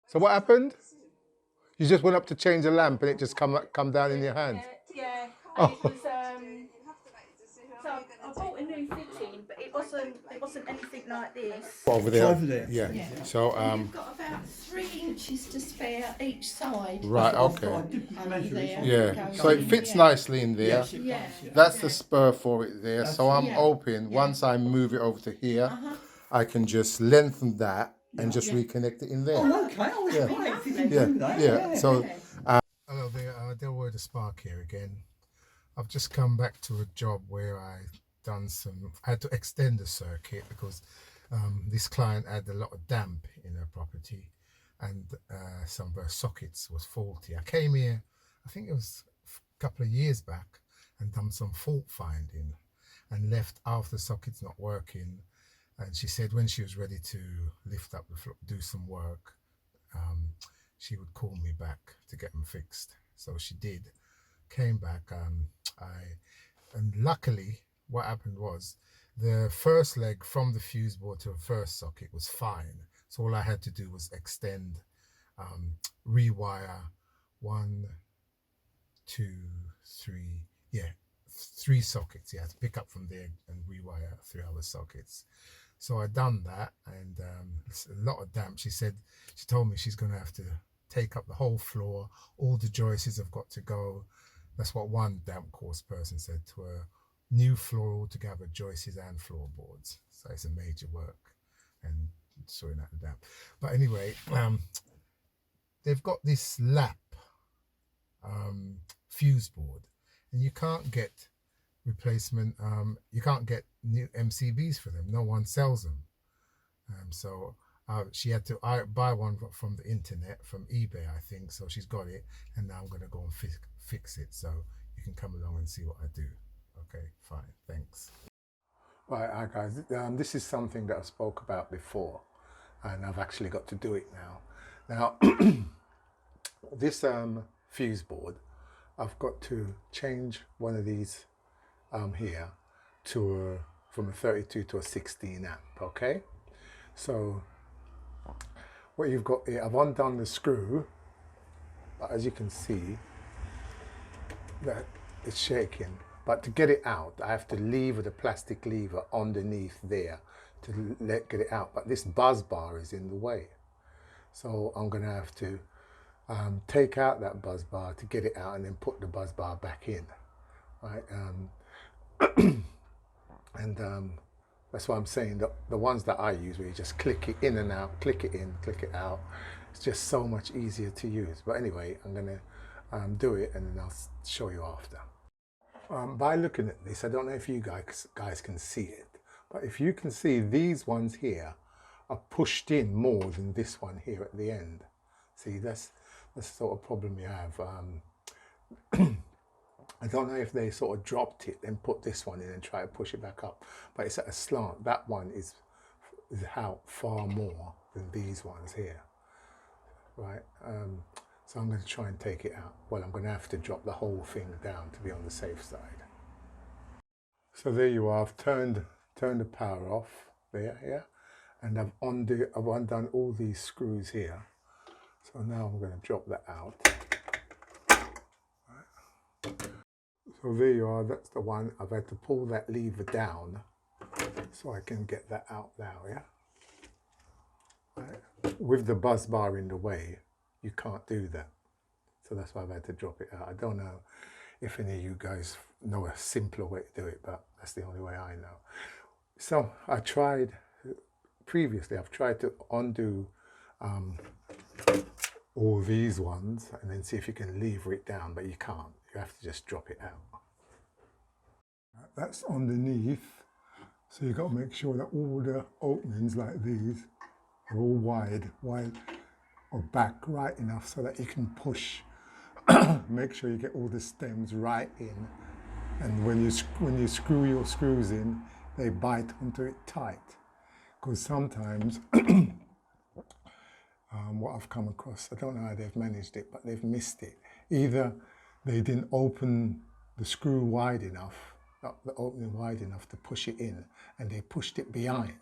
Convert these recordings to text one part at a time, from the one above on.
So what happened? You just went up to change the lamp and it just come down in your hand. Yeah. Oh. It was, so I bought a new fitting, but it wasn't anything like this. Over there. Over there. Yeah. Yeah. So You've got about 3 inches to spare each side. right. I Okay. did Under measure it. there. Yeah. So it fits Yeah. nicely in there. Yes, it Yeah. does. Yeah. That's the spur for it there. That's So I'm yeah. hoping Yeah. once I move it over to here, Uh-huh. I can just lengthen that and just Yeah. reconnect it in there. Oh, okay. Oh, Yeah. that's great. If you can Yeah, do that. yeah. So, Yeah. hello there. Del Word the Spark here again. I've just come back to a job where I had to extend the circuit because this client had a lot of damp in her property, and some of her sockets was faulty. I came here, I think it was a couple of years back, and done some fault finding, and left after the sockets not working. And she said when she was ready to lift up the floor, do some work, she would call me back to get them fixed. So she did. Came back. And luckily, what happened was the first leg from the fuse board to the first socket was fine. So all I had to do was extend, rewire 1, 2, 3, yeah, 3 sockets. Yeah, to pick up from there and rewire 3 other sockets. So I done that, and it's a lot of damp. She told me she's going to have to take up the whole floor. All the joists have got to go. That's what one damp course person said to her. New floor altogether, joists and floorboards. So it's a major work and sorting out the damp. But anyway, they've got this lap fuse board, and you can't get replacement. You can't get new MCBs for them. No one sells them. So she had to buy one from the internet, from eBay, I think. So she's got it, and now I'm going to go and fix it. So you can come along and see what I do. Okay, fine, thanks. Right, hi guys. This is something that I spoke about before, and I've actually got to do it now. Now, this fuse board, I've got to change one of these here to from a 32 to a 16 amp. Okay, so what you've got here, I've undone the screw, but as you can see that it's shaking. But to get it out, I have to lever the plastic lever underneath there to get it out. But this buzz bar is in the way, so I'm going to have to take out that buzz bar to get it out, and then put the buzz bar back in. Right, and that's why I'm saying that the ones that I use, where you just click it in and out, click it in, click it out, it's just so much easier to use. But anyway, I'm going to do it, and then I'll show you after. By looking at this, I don't know if you guys can see it, but if you can see, these ones here are pushed in more than this one here at the end. See, that's the sort of problem you have. I don't know if they sort of dropped it and put this one in and try to push it back up, but it's at a slant. That one is out far more than these ones here, right? So I'm going to try and take it out. Well, I'm going to have to drop the whole thing down to be on the safe side. So there you are. I've turned the power off there, yeah, and I've undone all these screws here. So now I'm going to drop that out. Right. So there you are. That's the one. I've had to pull that lever down so I can get that out now, yeah. Right. With the buzz bar in the way, you can't do that. So that's why I've had to drop it out. I don't know if any of you guys know a simpler way to do it, but that's the only way I know. So I've tried to undo all these ones and then see if you can lever it down, but you can't. You have to just drop it out. That's underneath. So you've got to make sure that all the openings like these are all wide or back right enough so that you can push. Make sure you get all the stems right in, and when you screw your screws in, they bite onto it tight. Because sometimes what I've come across, I don't know how they've managed it, but they've missed it. Either they didn't open the screw wide enough, not the opening wide enough to push it in, and they pushed it behind.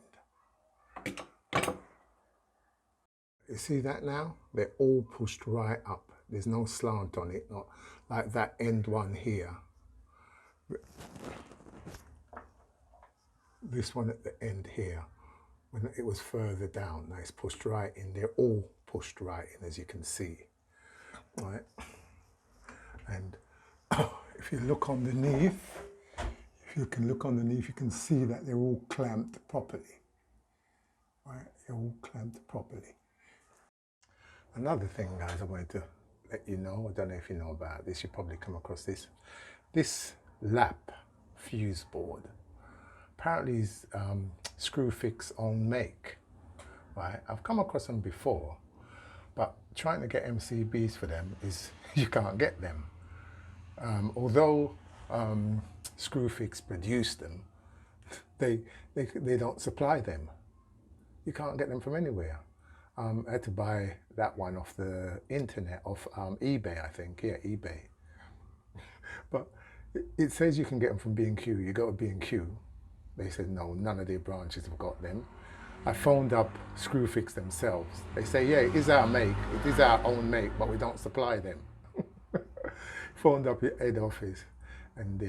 You see that now? They're all pushed right up. There's no slant on it, not like that end one here. This one at the end here, when it was further down, now it's pushed right in. They're all pushed right in, as you can see. Right? And if you look underneath, you can see that they're all clamped properly. Right? They're all clamped properly. Another thing, guys, I wanted to let you know, I don't know if you know about this, you probably come across this. This lap fuse board apparently is Screwfix own make. Right? I've come across them before, but trying to get MCBs for them is you can't get them. Although Screwfix produce them, they don't supply them. You can't get them from anywhere. I had to buy that one off the internet, off eBay, I think. Yeah, eBay. But it says you can get them from B&Q. You go to B&Q. They said, no, none of their branches have got them. I phoned up Screwfix themselves. They say, yeah, it is our make. It is our own make, but we don't supply them. Phoned up your head office. And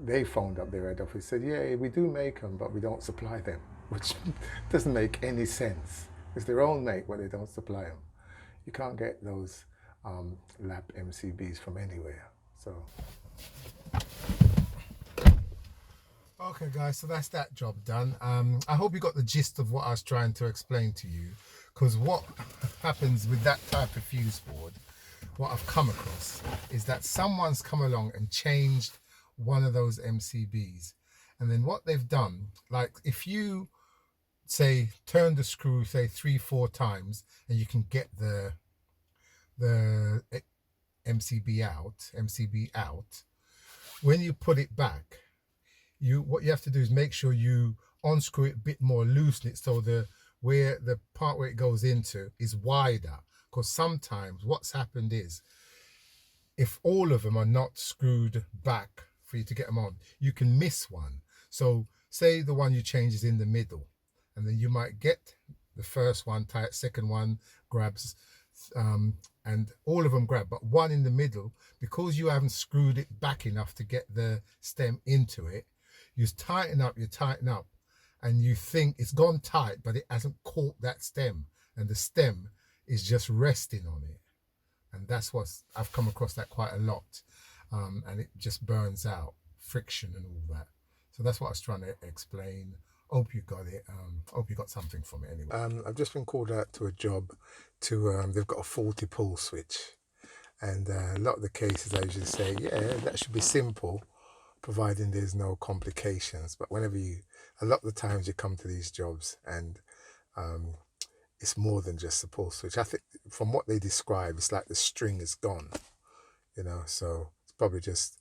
they phoned up their head office, said, yeah, we do make them, but we don't supply them, which doesn't make any sense. It's their own make, but they don't supply them. You can't get those lap MCBs from anywhere. So, okay, guys, so that's that job done. I hope you got the gist of what I was trying to explain to you, because what happens with that type of fuse board, what I've come across, is that someone's come along and changed one of those MCBs, and then what they've done, like if you say turn the screw say 3-4 times and you can get the MCB out, when you put it back, what you have to do is make sure you unscrew it a bit more, loosen it so the part where it goes into is wider, because sometimes what's happened is if all of them are not screwed back for you to get them on, you can miss one. So say the one you change is in the middle, and then you might get the first one tight, second one grabs, and all of them grab, but one in the middle, because you haven't screwed it back enough to get the stem into it, you tighten up, and you think it's gone tight, but it hasn't caught that stem, and the stem is just resting on it. And that's what I've come across that quite a lot, and it just burns out, friction and all that. So that's what I was trying to explain. Hope you got it. Hope you got something from it anyway. I've just been called out to a job to, they've got a faulty pull switch. And a lot of the cases I usually say, yeah, that should be simple, providing there's no complications. But whenever a lot of the times you come to these jobs and it's more than just the pull switch. I think from what they describe, it's like the string is gone, you know, so it's probably just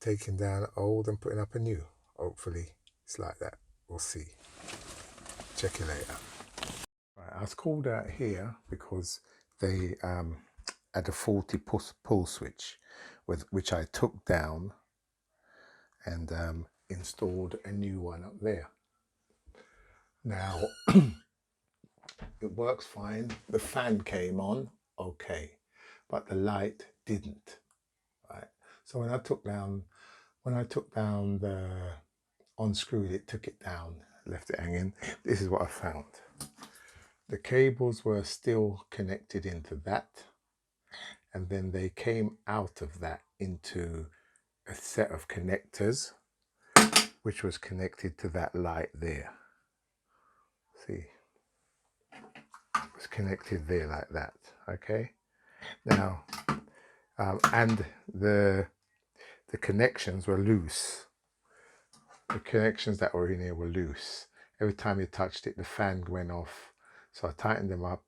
taking down old and putting up a new. Hopefully it's like that. We'll see. Check you later. Right, I was called out here because they had a faulty pull switch, which I took down and installed a new one up there. Now, it works fine. The fan came on, okay, but the light didn't. Right. So when I took down the unscrewed it, took it down, left it hanging. This is what I found. The cables were still connected into that, and then they came out of that into a set of connectors, which was connected to that light there. See, it was connected there like that. Okay. Now, and the connections were loose. The connections that were in here were loose. Every time you touched it, the fan went off. So I tightened them up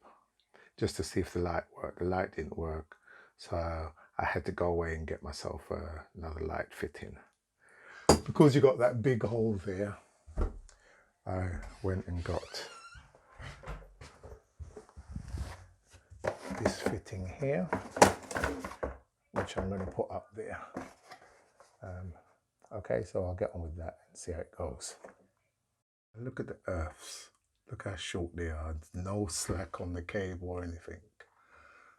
just to see if the light worked. The light didn't work. So I had to go away and get myself another light fitting. Because you got that big hole there, I went and got this fitting here, which I'm going to put up there. Okay, so I'll get on with that and see how it goes. Look at the earths. Look how short they are. No slack on the cable or anything.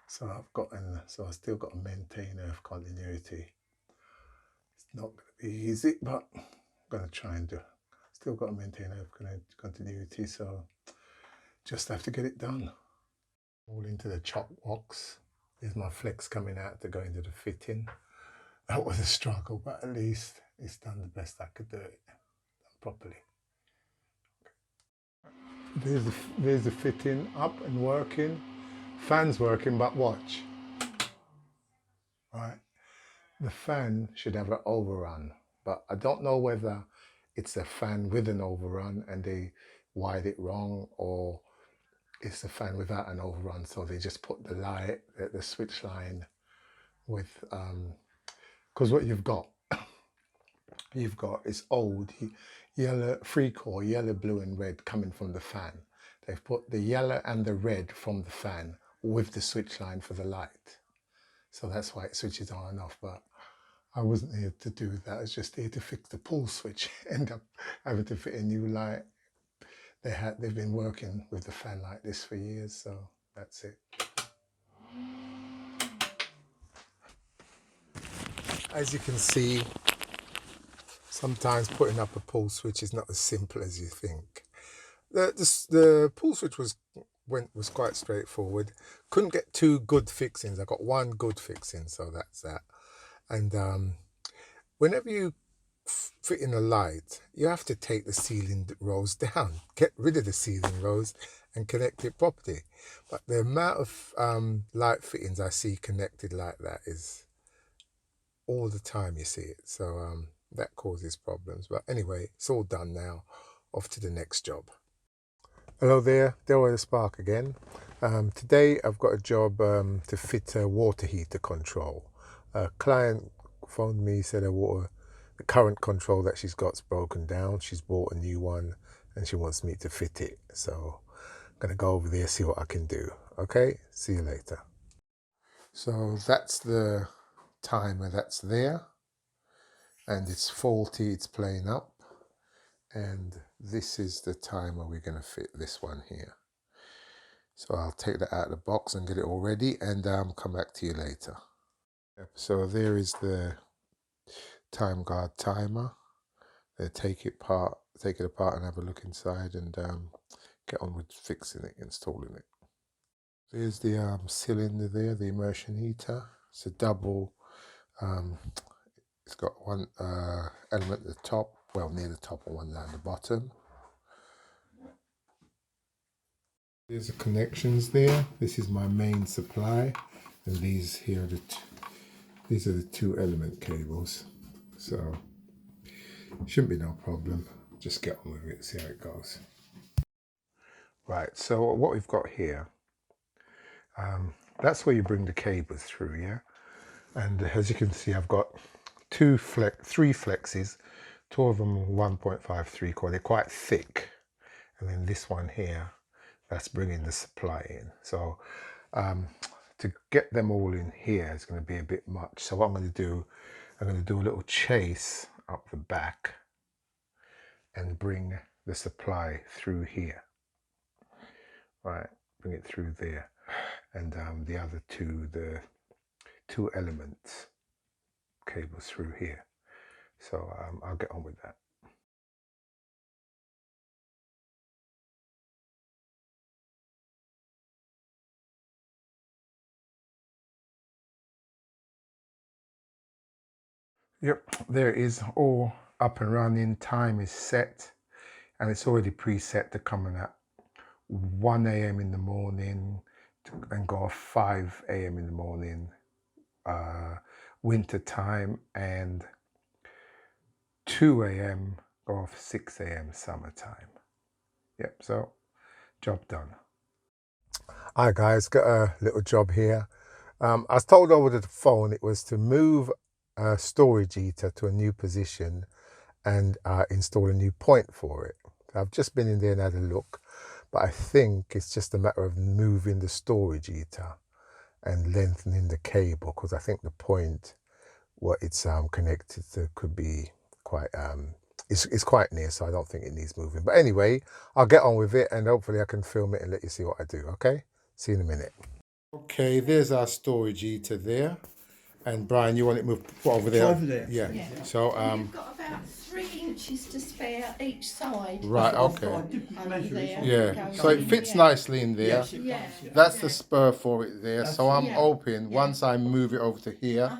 So I still got to maintain earth continuity. It's not going to be easy, but I'm going to try and do. Still got to maintain earth continuity, so just have to get it done. All into the chop box. There's my flex coming out to go into the fitting. That was a struggle, but at least it's done the best I could do it properly. There's the fitting up and working. Fan's working, but watch. Right, the fan should have an overrun, but I don't know whether it's a fan with an overrun and they wired it wrong, or it's a fan without an overrun, so they just put the light, the switch line with because what you've got is old yellow 3-core yellow, blue and red coming from the fan. They've put the yellow and the red from the fan with the switch line for the light, so that's why it switches on and off. But I wasn't here to do that. I was just here to fix the pull switch. End up having to fit a new light. They've been working with the fan like this for years, so that's it. As you can see, sometimes putting up a pull switch is not as simple as you think. The pull switch was quite straightforward. Couldn't get 2 good fixings. I got 1 good fixing, so that's that. And whenever you fit in a light, you have to take the ceiling rows down, get rid of the ceiling rows and connect it properly. But the amount of light fittings I see connected like that is all the time you see it. So that causes problems. But anyway, it's all done now. Off to the next job. Hello there, Delaware the Spark again. Today I've got a job to fit a water heater control. A client phoned me, said the current control that she's got's broken down. She's bought a new one and she wants me to fit it. So I'm going to go over there, see what I can do. Okay, see you later. So that's the timer that's there. And it's faulty, it's playing up. And this is the timer we're going to fit this one here. So I'll take that out of the box and get it all ready and come back to you later. So there is the time guard timer. Take it apart and have a look inside and get on with fixing it, installing it. There's the cylinder there, the immersion heater. It's a double. It's got one element at the top, well near the top, and one down the bottom. There's the connections there. This is my main supply, and these here are these are the 2 element cables. So shouldn't be no problem. Just get on with it, see how it goes. Right, so what we've got here, that's where you bring the cables through, yeah? And as you can see, I've got 3 flexes, 2 of them 1.53 core. They're quite thick. And then this one here, that's bringing the supply in. So to get them all in here is going to be a bit much. So what I'm going to do a little chase up the back and bring the supply through here. Right, bring it through there. And the other 2, the 2 elements cables through here. So I'll get on with that. Yep, there it is, all up and running. Time is set and it's already preset to come in at 1 a.m. in the morning and go off 5 a.m. in the morning winter time, and 2 a.m. go off 6 a.m. summertime. Yep, so job done. Hi guys, got a little job here. I was told over the phone it was to move a storage heater to a new position and install a new point for it. I've just been in there and had a look, but I think it's just a matter of moving the storage heater and lengthening the cable, because I think the point what it's connected to could be quite it's quite near, so I don't think it needs moving. But anyway, I'll get on with it, and hopefully I can film it and let you see what I do. Okay, see you in a minute. Okay, there's our storage heater there. And Brian, you want it moved over there? Over there. Yeah. Yeah. So You've got about 3 inches to spare each side. right, I okay. did Over measure it. there. Yeah. Goes So it in, fits yeah. nicely in there. Yes, it Yeah. does. Yeah. That's the spur for it there. So I'm Yeah. hoping Yeah. once I move it over to here,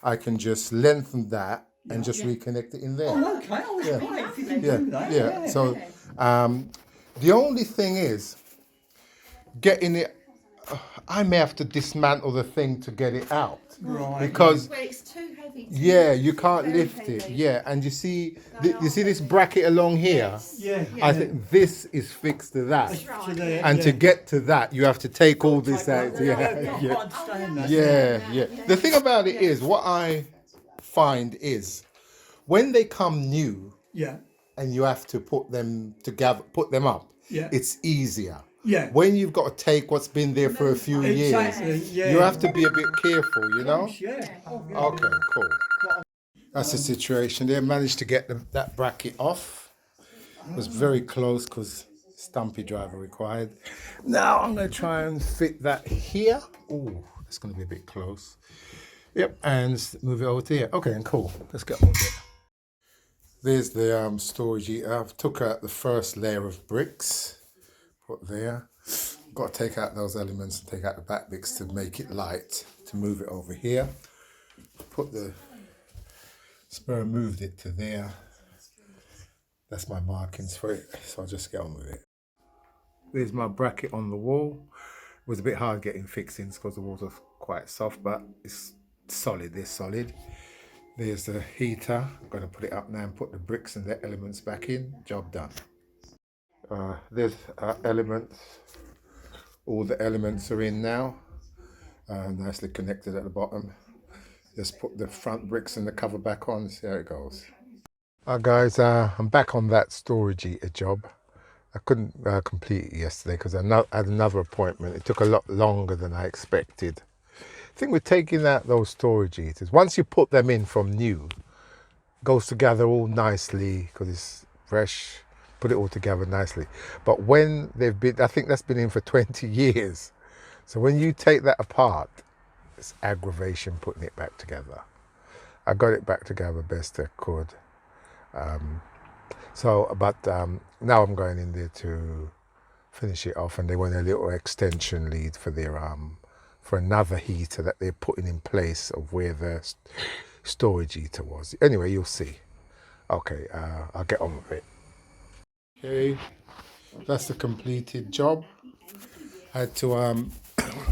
I can just lengthen that and just reconnect it in there. Oh, okay. Oh, that's great. If you can Yeah, do that. yeah. So the only thing is getting it. I may have to dismantle the thing to get it out. Right. Because Well, it's too heavy. yeah, you can't Very lift it. heavy. Yeah, and you see, you see this bracket along here. Yeah. I think this is fixed to that, To there, and yeah. to get to that, you have to take all this Take out. that Yeah, I yeah, understand that. yeah. The thing about it is, what I find is, when they come new Yeah. and you have to put them together, put them up, Yeah. it's easier. Yeah. When you've got to take what's been there for a few Exactly. years, Yeah. you have to be a bit careful, you know? Yeah. Oh, yeah. Okay, cool. That's the situation there. Managed to get that bracket off. It was very close because stumpy driver required. Now I'm going to try and fit that here. Oh, that's going to be a bit close. Yep, and move it over to here. Okay, and cool. Let's get on with it. There's the storage heater. I've took out the first layer of bricks. Put there. Got to take out those elements and take out the back bits to make it light. To move it over here. Put the spur, moved it to there. That's my markings for it, so I'll just get on with it. There's my bracket on the wall. It was a bit hard getting fixings because the walls are quite soft, but it's solid. They're solid. There's the heater. I'm going to put it up now and put the bricks and the elements back in. Job done. There's elements. All the elements are in now. Nicely connected at the bottom. Just put the front bricks and the cover back on, see how it goes. Guys, I'm back on that storage heater job. I couldn't complete it yesterday because I had another appointment. It took a lot longer than I expected. I think we're taking out those storage heaters. Once you put them in from new, it goes together all nicely because it's fresh. Put it all together nicely. But when they've been, I think that's been in for 20 years. So when you take that apart, it's aggravation putting it back together. I got it back together best I could. Now I'm going in there to finish it off, and they want a little extension lead for their for another heater that they're putting in place of where the storage heater was. Anyway, you'll see. Okay, I'll get on with it. Okay, that's the completed job. I had to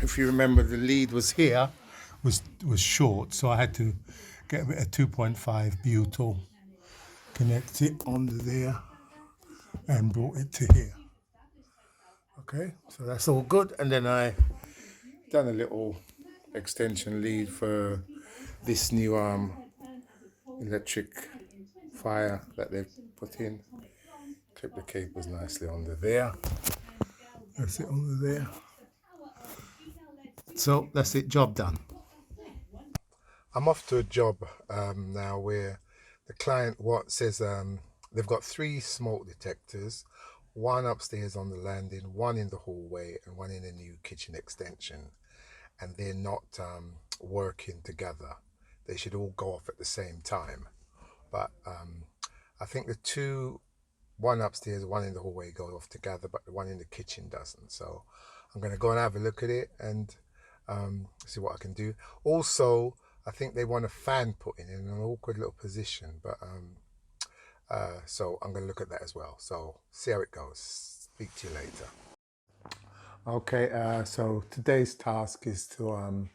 if you remember, the lead was here, was short, so I had to get a bit of 2.5 butyl, connect it onto there, and brought it to here. Okay, so that's all good. And then I done a little extension lead for this new electric fire that they've put in. Clip the cables nicely under there. That's it under there. So that's it, job done. I'm off to a job now where the client says they've got 3 smoke detectors, one upstairs on the landing, one in the hallway, and one in a new kitchen extension, and they're not working together. They should all go off at the same time, but I think the 2, one upstairs, one in the hallway, go off together, but the one in the kitchen doesn't. So I'm going to go and have a look at it and see what I can do. Also, I think they want a fan put in an awkward little position, but so I'm going to look at that as well. So see how it goes. Speak to you later. Okay, so today's task is to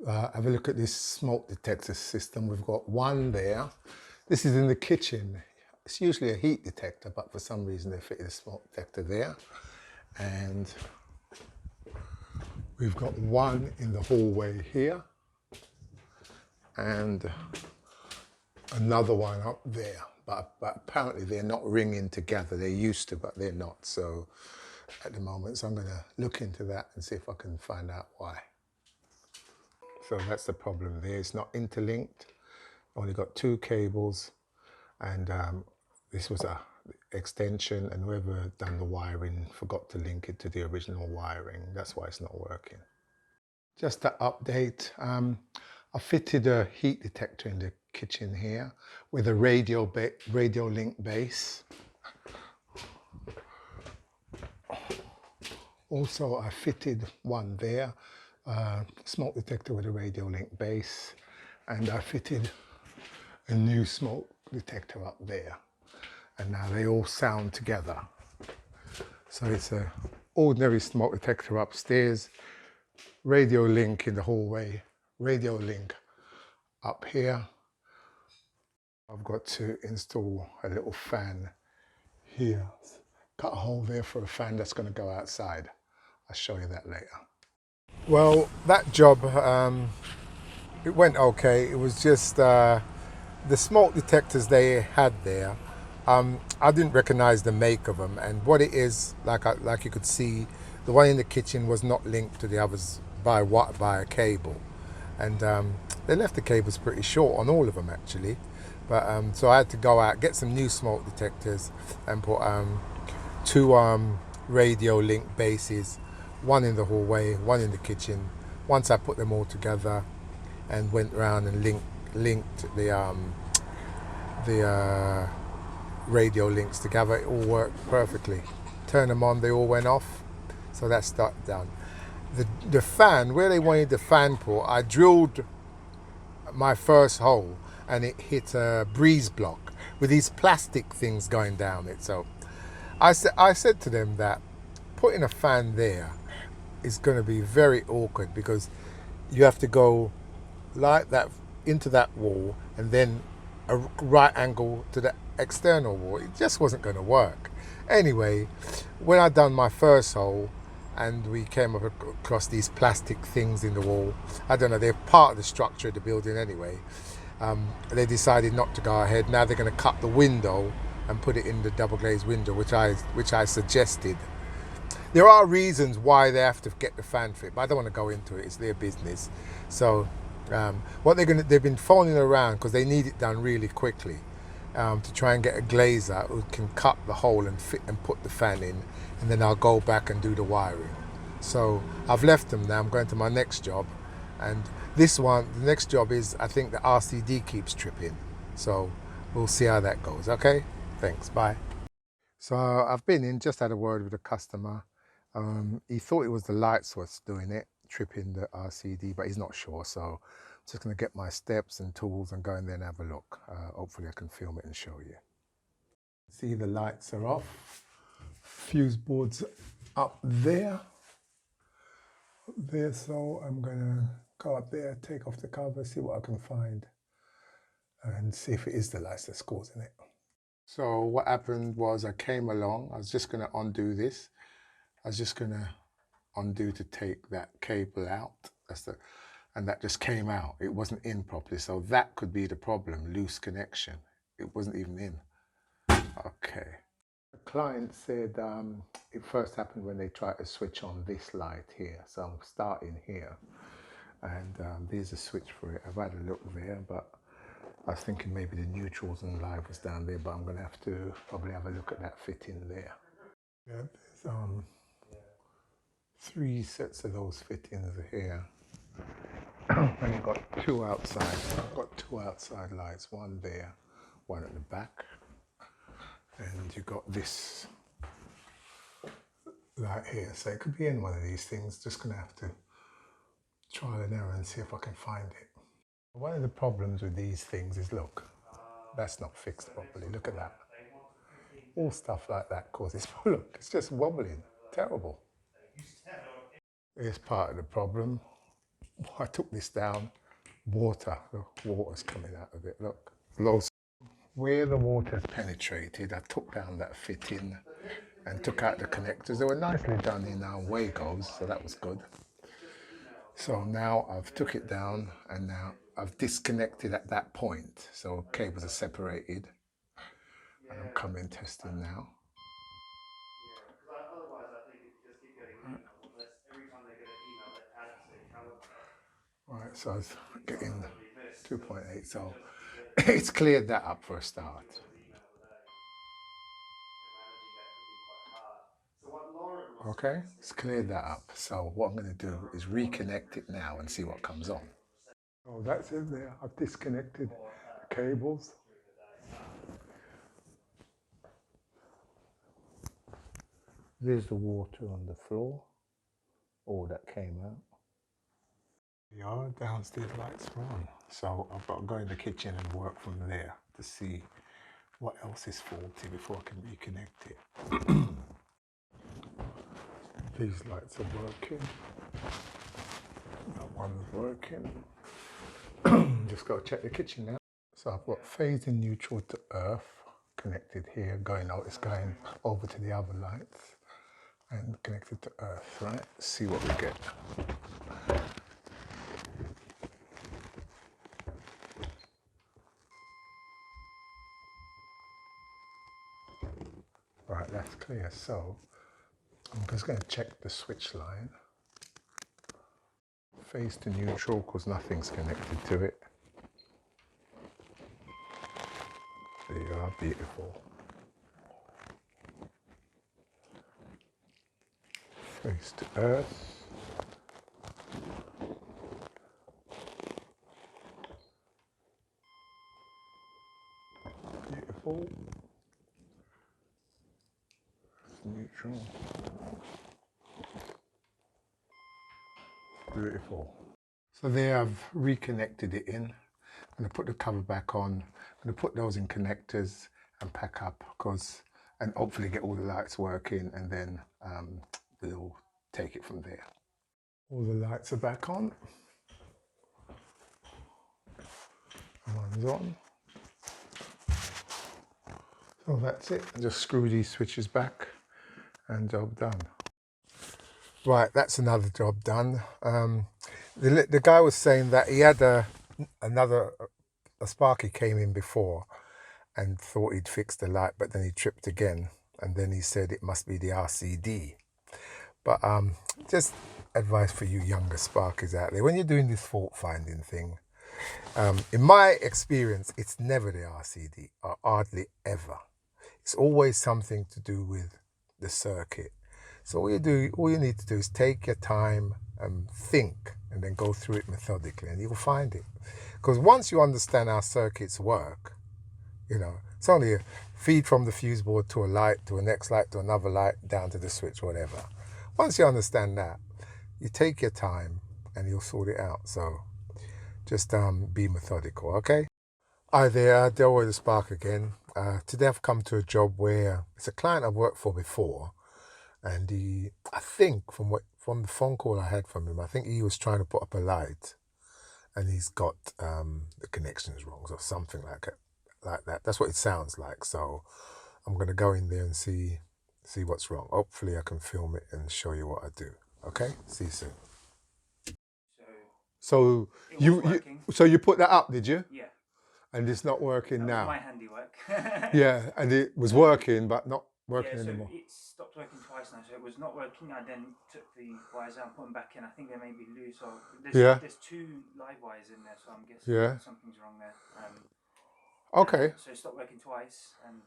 have a look at this smoke detector system. We've got one there. This is in the kitchen. It's usually a heat detector, but for some reason they fitted a smoke detector there. And we've got one in the hallway here, and another one up there. But apparently they're not ringing together. They used to, but they're not. So at the moment, so I'm going to look into that and see if I can find out why. So that's the problem there. It's not interlinked. Only got 2 cables. and this was a extension, and whoever done the wiring forgot to link it to the original wiring. That's why it's not working. Just to update, I fitted a heat detector in the kitchen here with a radio link base. Also, I fitted one there, smoke detector with a radio link base, and I fitted a new smoke detector up there, and now they all sound together. So it's a ordinary smoke detector upstairs, radio link in the hallway, radio link up here. I've got to install a little fan here, cut a hole there for a fan that's going to go outside. I'll show you that later. Well, that job, it went okay. It was just the smoke detectors they had there. I didn't recognize the make of them, and what it is, like you could see, the one in the kitchen was not linked to the others by a cable, and they left the cables pretty short on all of them actually. But so I had to go out, get some new smoke detectors, and put two radio link bases, one in the hallway, one in the kitchen. Once I put them all together and went around and linked the radio links together, it all worked perfectly. Turn them on, they all went off. So that's done. The fan, where they wanted the fan port, I drilled my first hole and it hit a breeze block with these plastic things going down it. So I said to them that putting a fan there is going to be very awkward, because you have to go like that into that wall and then a right angle to the external wall. It just wasn't going to work. Anyway, when I done my first hole and we came across these plastic things in the wall, I don't know, they're part of the structure of the building anyway, they decided not to go ahead. Now they're going to cut the window and put it in the double glazed window, which I suggested. There are reasons why they have to get the fan fit, but I don't want to go into it. It's their business. So what they've been phoning around because they need it done really quickly, to try and get a glazer who can cut the hole and fit and put the fan in, and then I'll go back and do the wiring. So I've left them now. I'm going to my next job, and the next job is, I think the RCD keeps tripping. So we'll see how that goes. Okay, thanks, bye. So I've been in, just had a word with a customer. He thought it was the lights was doing it, tripping the RCD, but he's not sure. So I'm just going to get my steps and tools and go in there and have a look. Hopefully I can film it and show you. See, the lights are off. Fuse boards up there. So I'm going to go up there, take off the cover, see what I can find, and see if it is the lights that's causing it. So what happened was, I came along, I was just going to undo this. I was just going to undo to take that cable out. And that just came out. It wasn't in properly. So that could be the problem, loose connection. It wasn't even in. Okay. The client said it first happened when they tried to switch on this light here. So I'm starting here. And there's a switch for it. I've had a look there, but I was thinking maybe the neutrals and live was down there, but I'm going to have to probably have a look at that fitting there. Yeah, there's 3 sets of those fittings here. And you've got 2 outside. I've got 2 outside lights, one there, one at the back. And you've got this light here. So it could be in one of these things. Just going to have to trial and error and see if I can find it. One of the problems with these things is, look, that's not fixed properly. Look at that. All stuff like that causes, look, it's just wobbling. Terrible. Here's part of the problem. I took this down. Water's coming out of it, look. Where the water's penetrated, I took down that fitting and took out the connectors. They were nicely done in Wagos, so that was good. So now I've took it down, and now I've disconnected at that point. So cables are separated, and I'm coming testing now. Right, so I was getting 2.8, so it's cleared that up for a start. Okay, it's cleared that up. So what I'm going to do is reconnect it now and see what comes on. Oh, that's in there. I've disconnected the cables. There's the water on the floor. All that came out. Yeah, downstairs lights are on. So I've got to go in the kitchen and work from there to see what else is faulty before I can reconnect it. These lights are working. That one's working. Just got to check the kitchen now. So I've got phase in neutral to earth connected here, going out, it's going over to the other lights and connected to earth, right? Let's see what we get. Right, that's clear. So I'm just going to check the switch line. Phase to neutral because nothing's connected to it. There you are, beautiful. Phase to earth. Beautiful. Neutral. Beautiful. So there I've reconnected it in. I'm going to put the cover back on. I'm going to put those in connectors and pack up and hopefully get all the lights working, and then we'll take it from there. All the lights are back on. One's on. So that's it. Just screw these switches back and job done. Right, that's another job done. The guy was saying that he had a Sparky came in before and thought he'd fixed the light, but then he tripped again, and then he said it must be the RCD. But just advice for you younger Sparkies out there, when you're doing this fault finding thing, in my experience, it's never the RCD, or hardly ever. It's always something to do with the circuit. So all you need to do is take your time and think, and then go through it methodically, and you'll find it. Because once you understand how circuits work, you know, it's only a feed from the fuse board to a light, to a next light, to another light, down to the switch, whatever. Once you understand that, you take your time and you'll sort it out. So just be methodical, okay? Hi there, Del with the Spark again. Today I've come to a job where it's a client I've worked for before, and I think from the phone call I had from him, I think he was trying to put up a light, and he's got the connections wrong or something like that. That's what it sounds like. So I'm gonna go in there and see what's wrong. Hopefully I can film it and show you what I do. Okay, see you soon. So you put that up, did you? Yeah. And it's not working That now. was my handiwork. Yeah, and it was working, but not working anymore. It stopped working twice now, so it was not working. I then took the wires out and put them back in. I think they may be loose, or there's two live wires in there, so I'm guessing something's wrong there. Okay. So it stopped working twice, and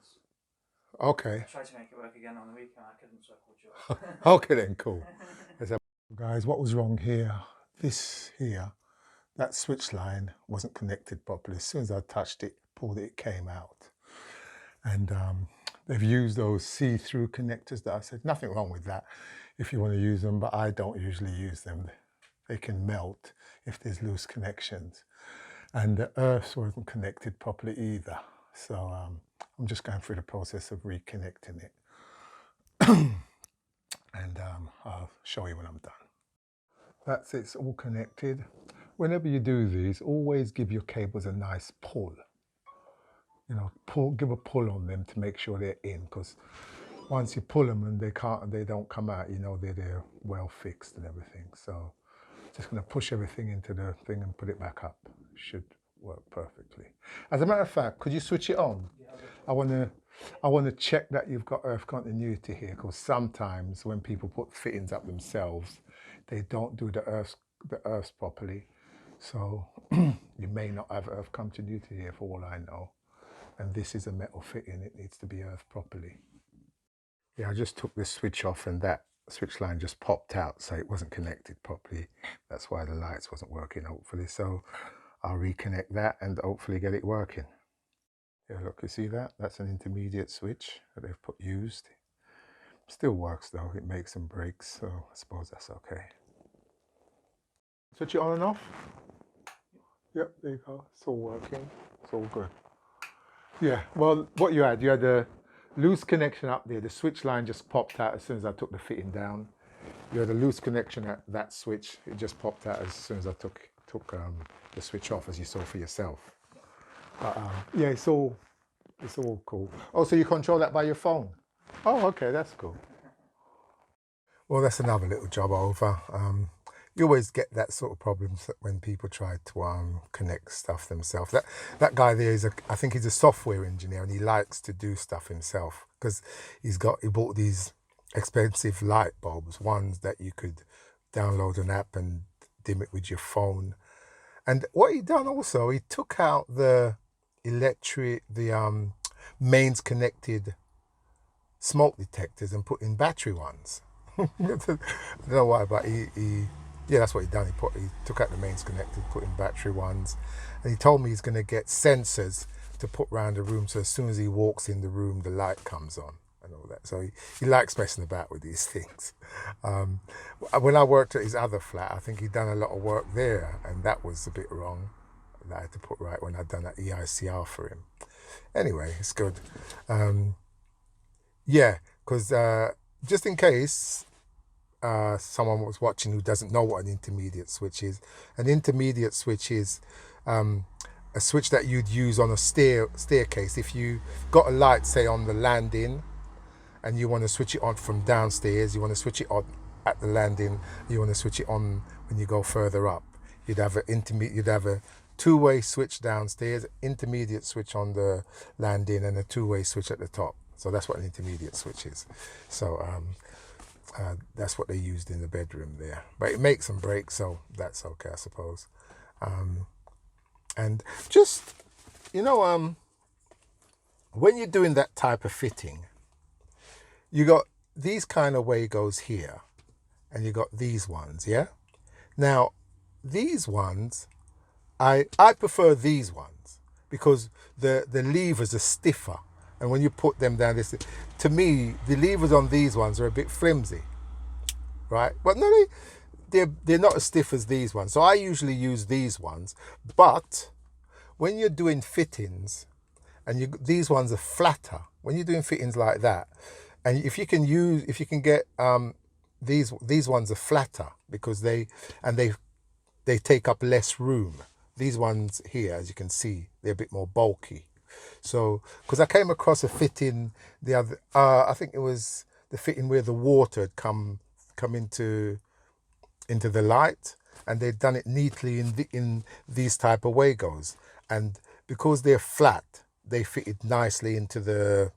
okay. I tried to make it work again on the weekend. I couldn't, so I called you. Okay then, cool. Guys, what was wrong here? This here, that switch line wasn't connected properly. As soon as I touched it, pulled it, it came out. And they've used those see-through connectors that I said, nothing wrong with that if you want to use them, but I don't usually use them. They can melt if there's loose connections. And the earths wasn't connected properly either. So I'm just going through the process of reconnecting it. And I'll show you when I'm done. That's it, it's all connected. Whenever you do these, always give your cables a nice pull. You know, give a pull on them to make sure they're in, because once you pull them and they don't come out, you know they're well fixed and everything. So just going to push everything into the thing and put it back up. Should work perfectly. As a matter of fact, could you switch it on? I want to check that you've got earth continuity here, because sometimes when people put fittings up themselves, they don't do the earths properly. So you may not have earth continuity here for all I know. And this is a metal fitting, it needs to be earthed properly. Yeah, I just took this switch off and that switch line just popped out, so it wasn't connected properly. That's why the lights wasn't working, hopefully. So I'll reconnect that and hopefully get it working. Yeah, look, you see that? That's an intermediate switch that they've used. Still works though, it makes some breaks, so I suppose that's okay. Switch it on and off? Yep, there you go. It's all working. It's all good. Yeah, well, what you had a loose connection up there. The switch line just popped out as soon as I took the fitting down. You had a loose connection at that switch. It just popped out as soon as I took the switch off, as you saw for yourself. But yeah, it's all cool. Oh, so you control that by your phone? Oh, okay, that's cool. Well, that's another little job over. You always get that sort of problems when people try to connect stuff themselves. That guy there I think he's a software engineer, and he likes to do stuff himself because he bought these expensive light bulbs, ones that you could download an app and dim it with your phone. And what he done also, he took out the mains connected smoke detectors and put in battery ones. I don't know why, but yeah, that's what he done. He took out the mains connected, put in battery ones, and he told me he's going to get sensors to put around the room, so as soon as he walks in the room, the light comes on and all that. So he likes messing about with these things. When I worked at his other flat, I think he'd done a lot of work there, and that was a bit wrong. That I had to put right when I'd done that EICR for him. Anyway, it's good. Yeah, because just in case someone was watching who doesn't know what an intermediate switch is, an intermediate switch is a switch that you'd use on a staircase. If you got a light, say, on the landing, and you want to switch it on from downstairs, you want to switch it on at the landing, you want to switch it on when you go further up, you'd have a two-way switch downstairs, intermediate switch on the landing, and a two-way switch at the top. So that's what an intermediate switch is. So that's what they used in the bedroom there. But it makes some breaks, so that's okay, I suppose. And just, when you're doing that type of fitting, you got these kind of Wagos here, and you got these ones, yeah? Now, these ones, I prefer these ones because the levers are stiffer, and when you put them down, to me, the levers on these ones are a bit flimsy, right? But no, they're not as stiff as these ones. So I usually use these ones, but when you're doing fittings, and these ones are flatter, when you're doing fittings like that, and if you can get these ones are flatter because they take up less room. These ones here, as you can see, they're a bit more bulky. So, because I came across a fitting the other, I think it was the fitting where the water had come into the light, and they'd done it neatly in these type of Wagos, and because they're flat, they fitted nicely into the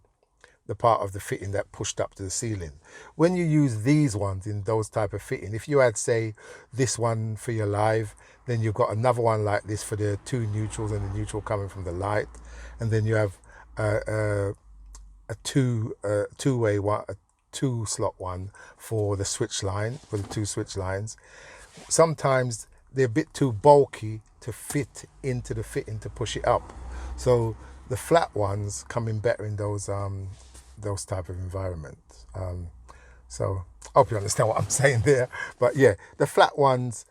part of the fitting that pushed up to the ceiling. When you use these ones in those type of fitting, if you had, say, this one for your live, then you've got another one like this for the two neutrals and the neutral coming from the light, and then you have a two-way one, a two-slot one for the switch line, for the two switch lines. Sometimes they're a bit too bulky to fit into the fitting to push it up. So the flat ones come in better in those type of environments. So I hope you understand what I'm saying there. But yeah, the flat ones,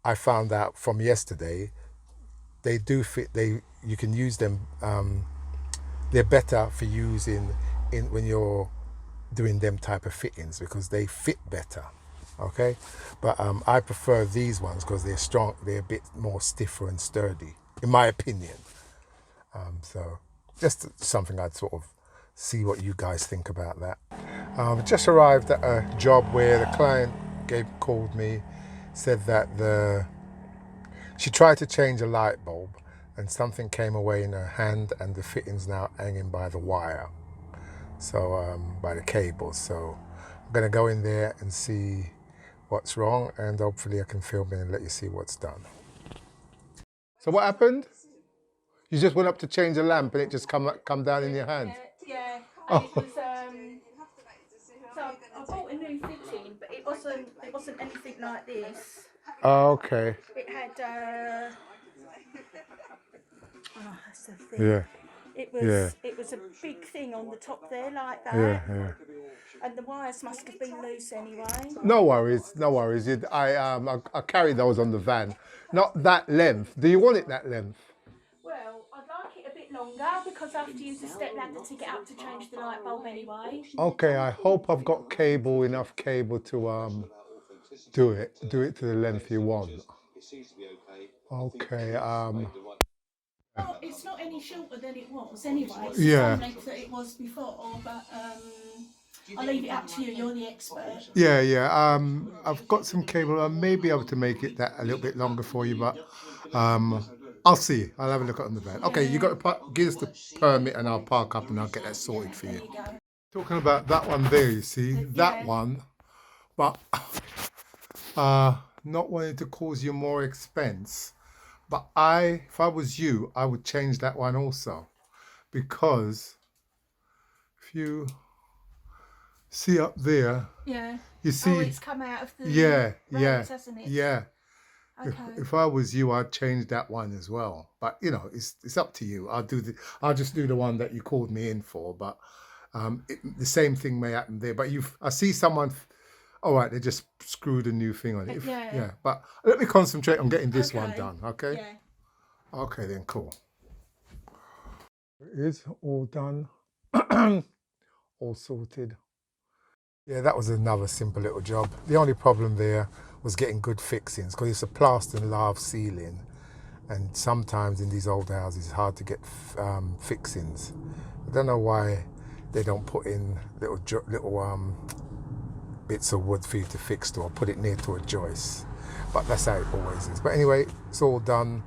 I found out from yesterday, they do fit. You can use them. They're better for using when you're doing them type of fittings because they fit better. Okay, but I prefer these ones because they're strong. They're a bit more stiffer and sturdy, in my opinion. So just something I'd sort of see what you guys think about that. Just arrived at a job where the client called me, said that she tried to change a light bulb and something came away in her hand, and the fitting's now hanging by the wire, so by the cables. So I'm gonna go in there and see what's wrong, and hopefully I can film it and let you see what's done. So what happened? You just went up to change a lamp and it just come down in your hand? Yeah. Oh. It was, so I bought a new fitting, wasn't anything like this. Oh, okay. It had oh, that's the thing. Yeah. It was a big thing on the top there like that. Yeah. And the wires must have been loose anyway. No worries, no worries. I carry those on the van. Not that length. Do you want it that length? Well, I'd like it a bit longer because I have to use a step ladder to get up to change the light bulb anyway. Okay, I hope I've got enough cable to do it to the length you want. Okay, Well, it's not any shorter than it was anyway. It's yeah. the same length that it was before, but I'll leave it up to you. You're the expert. Yeah. I've got some cable. I may be able to make it that a little bit longer for you, but I'll see. I'll have a look at it on the van. Okay, you got to give us the permit, and I'll park up and I'll get that sorted for you. There you go. Talking about that one there, you see that one, but not wanting to cause you more expense. But if I was you, I would change that one also, because if you see up there, Yeah. you see, oh, it's come out of the rails, hasn't it? Yeah. Okay. If I was you, I'd change that one as well. But you know, it's up to you. I'll just do the one that you called me in for. But the same thing may happen there. But I see someone. All right, they just screwed a new thing on it. Yeah. But let me concentrate on getting this one done. Okay. Yeah. Okay then, cool. It is all done. All sorted. Yeah, that was another simple little job. The only problem there was getting good fixings because it's a plaster and lath ceiling, and sometimes in these old houses it's hard to get fixings. I don't know why they don't put in little bits of wood for you to fix to, or put it near to a joist, but that's how it always is. But anyway, it's all done.